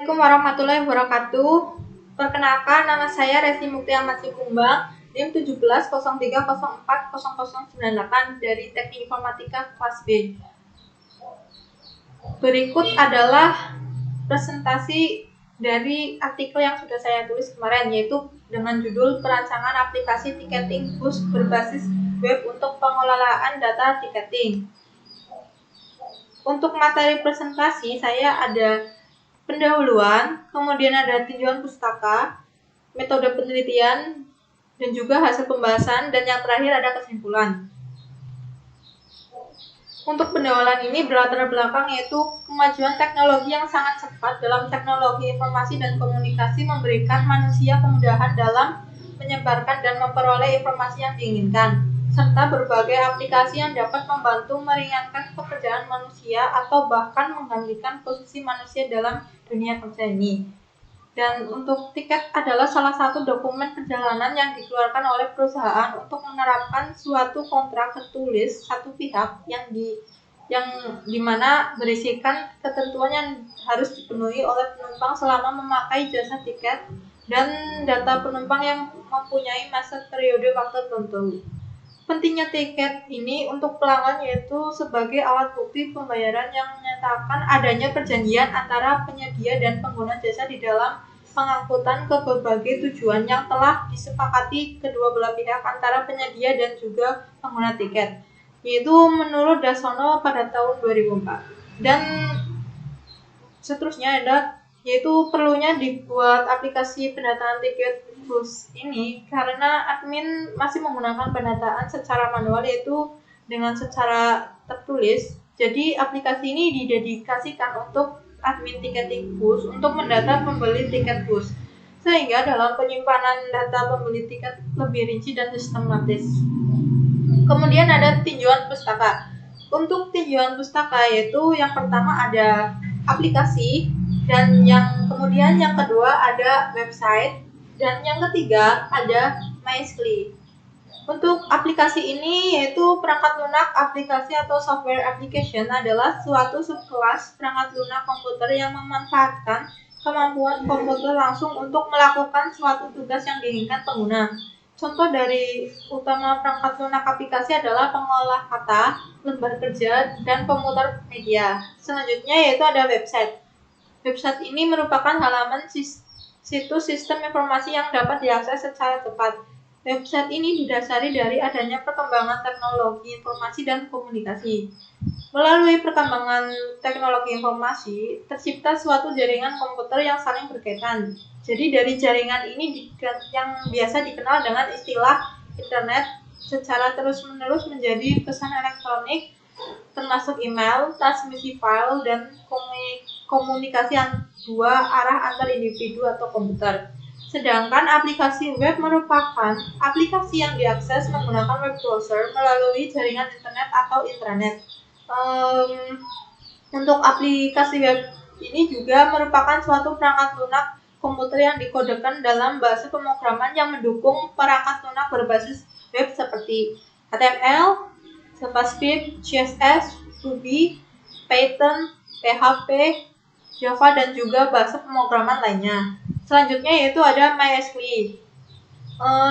Assalamualaikum warahmatullahi wabarakatuh. Perkenalkan, nama saya Resti Mukti Ahmad Sikumbang, NIM 1703040098 dari Teknik Informatika kelas B. Berikut adalah presentasi dari artikel yang sudah saya tulis kemarin, yaitu dengan judul Perancangan Aplikasi Tiketing Bus Berbasis Web untuk Pengelolaan Data Tiketing. Untuk materi presentasi, saya ada pendahuluan, kemudian ada tinjauan pustaka, metode penelitian, dan juga hasil pembahasan, dan yang terakhir ada kesimpulan. Untuk pendahuluan ini berlatar belakang yaitu kemajuan teknologi yang sangat cepat dalam teknologi informasi dan komunikasi memberikan manusia kemudahan dalam menyebarkan dan memperoleh informasi yang diinginkan, serta berbagai aplikasi yang dapat membantu meringankan pekerjaan manusia atau bahkan menggantikan posisi manusia dalam dunia kerja ini. Dan untuk tiket adalah salah satu dokumen perjalanan yang dikeluarkan oleh perusahaan untuk menerapkan suatu kontrak tertulis satu pihak yang dimana berisikan ketentuan yang harus dipenuhi oleh penumpang selama memakai jasa tiket dan data penumpang yang mempunyai masa periode waktu tertentu. Pentingnya tiket ini untuk pelanggan yaitu sebagai alat bukti pembayaran yang menyatakan adanya perjanjian antara penyedia dan pengguna jasa di dalam pengangkutan ke berbagai tujuan yang telah disepakati kedua belah pihak antara penyedia dan juga pengguna tiket, yaitu menurut Dasono pada tahun 2004. Dan seterusnya ada yaitu perlunya dibuat aplikasi pendataan tiket bus ini karena admin masih menggunakan pendataan secara manual yaitu dengan secara tertulis. Jadi aplikasi ini didedikasikan untuk admin tiketing bus untuk mendata pembeli tiket bus, sehingga dalam penyimpanan data pembeli tiket lebih rinci dan sistematis. Kemudian ada tinjauan pustaka. Untuk tinjauan pustaka yaitu yang pertama ada aplikasi, dan yang kedua ada website, dan yang ketiga ada MySQL. Untuk aplikasi ini yaitu perangkat lunak aplikasi atau software application adalah suatu subkelas perangkat lunak komputer yang memanfaatkan kemampuan komputer langsung untuk melakukan suatu tugas yang diinginkan pengguna. Contoh dari utama perangkat lunak aplikasi adalah pengolah kata, lembar kerja, dan pemutar media. Selanjutnya yaitu ada website. Website ini merupakan halaman situs sistem informasi yang dapat diakses secara cepat. Website ini didasari dari adanya perkembangan teknologi informasi dan komunikasi. Melalui perkembangan teknologi informasi, tercipta suatu jaringan komputer yang saling berkaitan. Jadi dari jaringan ini yang biasa dikenal dengan istilah internet secara terus-menerus menjadi pesan elektronik, termasuk email, transmisi file, dan komunikasi yang dua arah antar individu atau komputer. Sedangkan aplikasi web merupakan aplikasi yang diakses menggunakan web browser melalui jaringan internet atau intranet. Untuk aplikasi web ini juga merupakan suatu perangkat lunak komputer yang dikodekan dalam bahasa pemrograman yang mendukung perangkat lunak berbasis web seperti HTML, JavaScript, CSS, Ruby, Python, PHP, Java, dan juga bahasa pemrograman lainnya. Selanjutnya yaitu ada MySQL.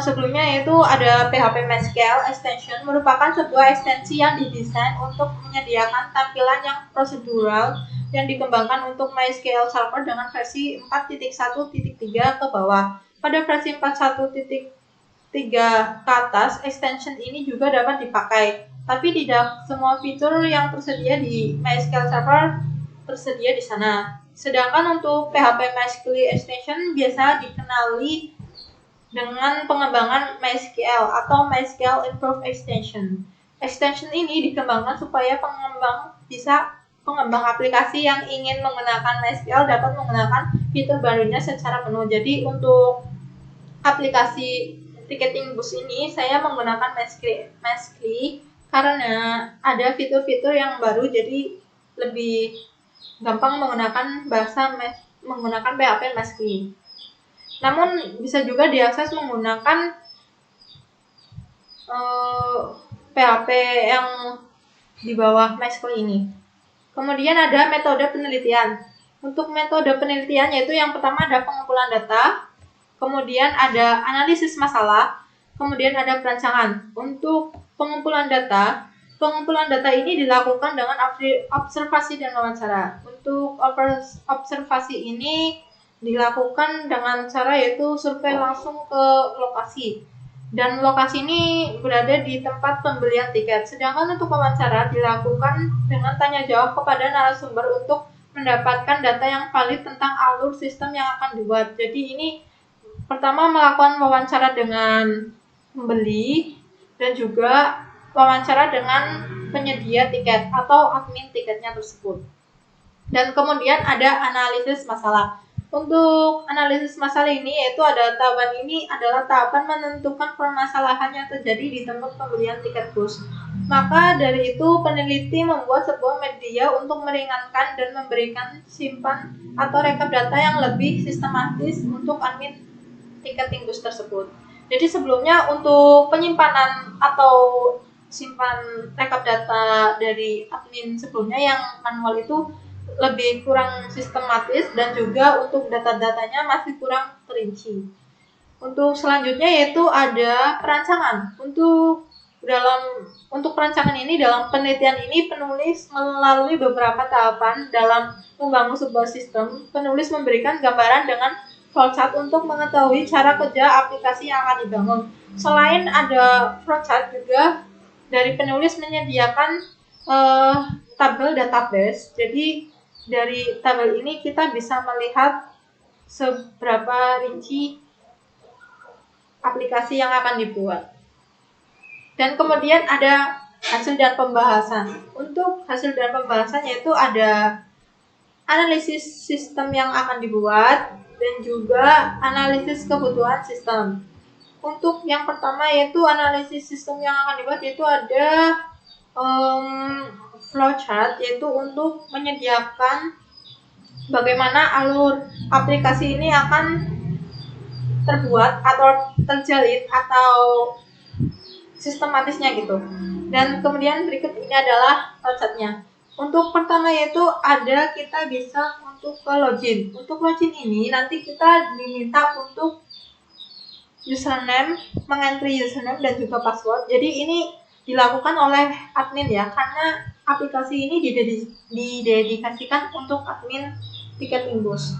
Sebelumnya yaitu ada PHP MySQL extension, merupakan sebuah ekstensi yang didesain untuk menyediakan tampilan yang prosedural yang dikembangkan untuk MySQL Server dengan versi 4.1.3 ke bawah. Pada versi 4.1.3 ke atas, extension ini juga dapat dipakai, tapi tidak semua fitur yang tersedia di MySQL Server tersedia di sana. Sedangkan untuk PHP MySQL extension biasa dikenali dengan pengembangan MySQL atau MySQL Improved Extension. Extension ini dikembangkan supaya pengembang aplikasi yang ingin menggunakan MySQL dapat menggunakan fitur barunya secara penuh. Jadi untuk aplikasi ticketing bus ini saya menggunakan MySQL karena ada fitur-fitur yang baru, jadi lebih gampang menggunakan PHP MySQL. Namun bisa juga diakses menggunakan PHP yang di bawah MySQL ini. Kemudian ada metode penelitian. Untuk metode penelitian yaitu yang pertama ada pengumpulan data, kemudian ada analisis masalah, kemudian ada perancangan. Untuk pengumpulan data ini dilakukan dengan observasi dan wawancara. Untuk observasi ini dilakukan dengan cara yaitu survei langsung ke lokasi. Dan lokasi ini berada di tempat pembelian tiket. Sedangkan untuk wawancara dilakukan dengan tanya jawab kepada narasumber untuk mendapatkan data yang valid tentang alur sistem yang akan dibuat. Jadi ini pertama melakukan wawancara dengan pembeli dan juga wawancara dengan penyedia tiket atau admin tiketnya tersebut. Dan kemudian ada analisis masalah. Untuk analisis masalah ini yaitu tahapan ini adalah tahapan menentukan permasalahan yang terjadi di tempat pembelian tiket bus. Maka dari itu peneliti membuat sebuah media untuk meringankan dan memberikan simpan atau rekap data yang lebih sistematis untuk admin tiketing bus tersebut. Jadi sebelumnya untuk penyimpanan atau simpan rekap data dari admin sebelumnya yang manual itu lebih kurang sistematis dan juga untuk data-datanya masih kurang terinci. Untuk selanjutnya yaitu ada perancangan. Untuk perancangan ini dalam penelitian ini penulis melalui beberapa tahapan dalam membangun sebuah sistem. Penulis memberikan gambaran dengan flowchart untuk mengetahui cara kerja aplikasi yang akan dibangun. Selain ada flowchart juga dari penulis menyediakan tabel database. Jadi dari tabel ini kita bisa melihat seberapa rinci aplikasi yang akan dibuat. Dan kemudian ada hasil dan pembahasan. Untuk hasil dan pembahasan yaitu ada analisis sistem yang akan dibuat dan juga analisis kebutuhan sistem. Untuk yang pertama yaitu analisis sistem yang akan dibuat yaitu ada flowchart yaitu untuk menyediakan bagaimana alur aplikasi ini akan terbuat atau terjalin atau sistematisnya gitu. Dan kemudian berikut ini adalah flowchartnya. Untuk pertama yaitu ada kita bisa untuk ke login. Untuk login ini nanti kita diminta untuk username, mengentry username dan juga password. Jadi ini dilakukan oleh admin ya, karena aplikasi ini didedikasikan untuk admin tiketing bus.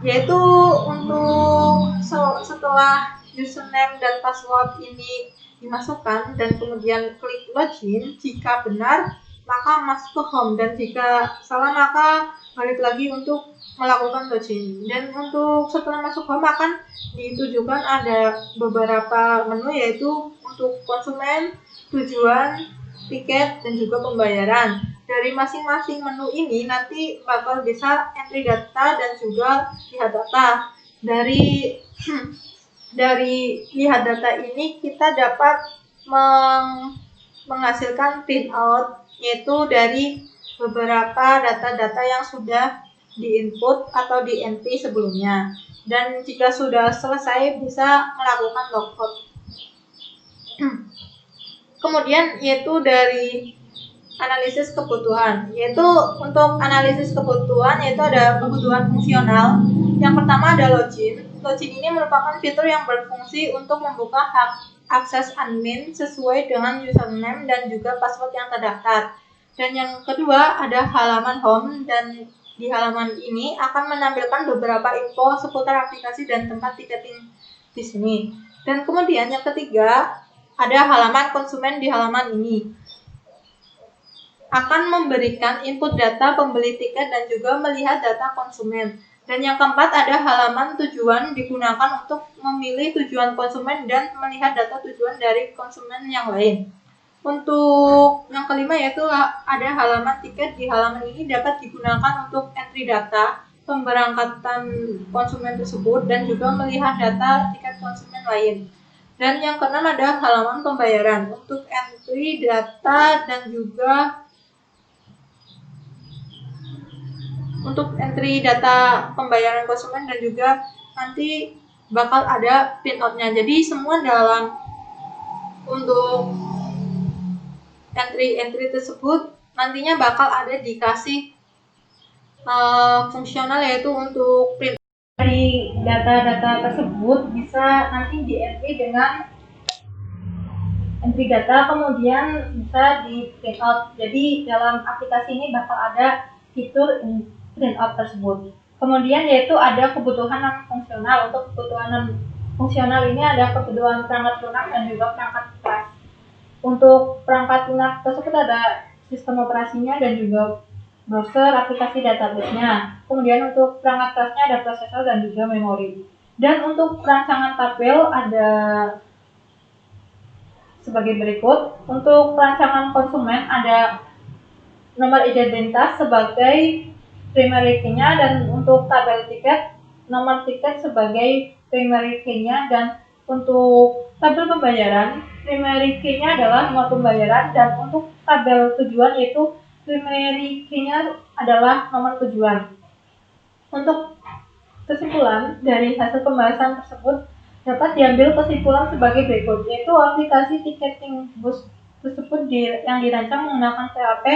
Yaitu untuk setelah username dan password ini dimasukkan dan kemudian klik login, jika benar maka masuk ke home dan jika salah maka balik lagi untuk melakukan login. Dan untuk setelah masuk home akan ditujukan ada beberapa menu yaitu untuk konsumen, tujuan, tiket, dan juga pembayaran. Dari masing-masing menu ini nanti bakal bisa entry data dan juga lihat data. Dari lihat data ini kita dapat menghasilkan printout yaitu dari beberapa data-data yang sudah di-input atau di-entry sebelumnya. Dan jika sudah selesai bisa melakukan logout. Kemudian yaitu dari analisis kebutuhan, yaitu untuk analisis kebutuhan yaitu ada kebutuhan fungsional. Yang pertama ada login. Login ini merupakan fitur yang berfungsi untuk membuka hak akses admin sesuai dengan username dan juga password yang terdaftar. Dan yang kedua ada halaman home, dan di halaman ini akan menampilkan beberapa info seputar aplikasi dan tempat tiketing di sini. Dan kemudian yang ketiga ada halaman konsumen. Di halaman ini akan memberikan input data pembeli tiket dan juga melihat data konsumen. Dan yang keempat ada halaman tujuan, digunakan untuk memilih tujuan konsumen dan melihat data tujuan dari konsumen yang lain. Untuk yang kelima yaitu ada halaman tiket. Di halaman ini dapat digunakan untuk entry data pemberangkatan konsumen tersebut dan juga melihat data tiket konsumen lain. Dan yang keenam ada halaman pembayaran untuk entry data dan juga untuk entry data pembayaran konsumen dan juga nanti bakal ada printout-nya. Jadi semua dalam untuk entry tersebut nantinya bakal ada dikasih fungsional, yaitu untuk print. Dari data-data tersebut bisa nanti di entry dengan entry data, kemudian bisa di print out. Jadi dalam aplikasi ini bakal ada fitur print out tersebut. Kemudian yaitu ada kebutuhan non fungsional. Untuk kebutuhan non fungsional ini ada kebutuhan perangkat lunak dan juga perangkat keras. Untuk perangkat lunak tersebut ada sistem operasinya dan juga browser, aplikasi database-nya. Kemudian untuk perangkat kerasnya ada prosesor dan juga memori. Dan untuk perancangan tabel ada sebagai berikut. Untuk perancangan konsumen ada nomor identitas sebagai primary key-nya, dan untuk tabel tiket, nomor tiket sebagai primary key-nya, dan untuk tabel pembayaran, primary key-nya adalah nomor pembayaran, dan untuk tabel tujuan yaitu primary key-nya adalah nomor tujuan. Untuk kesimpulan dari hasil pembahasan tersebut, dapat diambil kesimpulan sebagai berikut, yaitu aplikasi ticketing bus tersebut yang dirancang menggunakan PHP,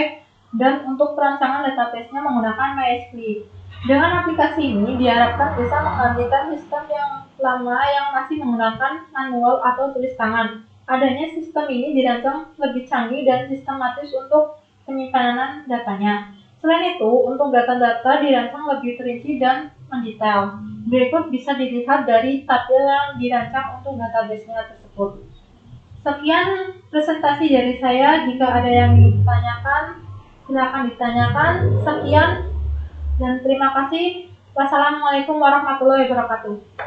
dan untuk perancangan database-nya menggunakan MySQL. Dengan aplikasi ini diharapkan bisa menggantikan sistem yang lama yang masih menggunakan manual atau tulis tangan. Adanya sistem ini dirancang lebih canggih dan sistematis untuk penyimpanan datanya. Selain itu, untuk data-data dirancang lebih terinci dan mendetail. Berikut bisa dilihat dari tabel yang dirancang untuk database-nya tersebut. Sekian presentasi dari saya. Jika ada yang ditanyakan, silakan ditanyakan. Sekian dan terima kasih. Wassalamualaikum warahmatullahi wabarakatuh.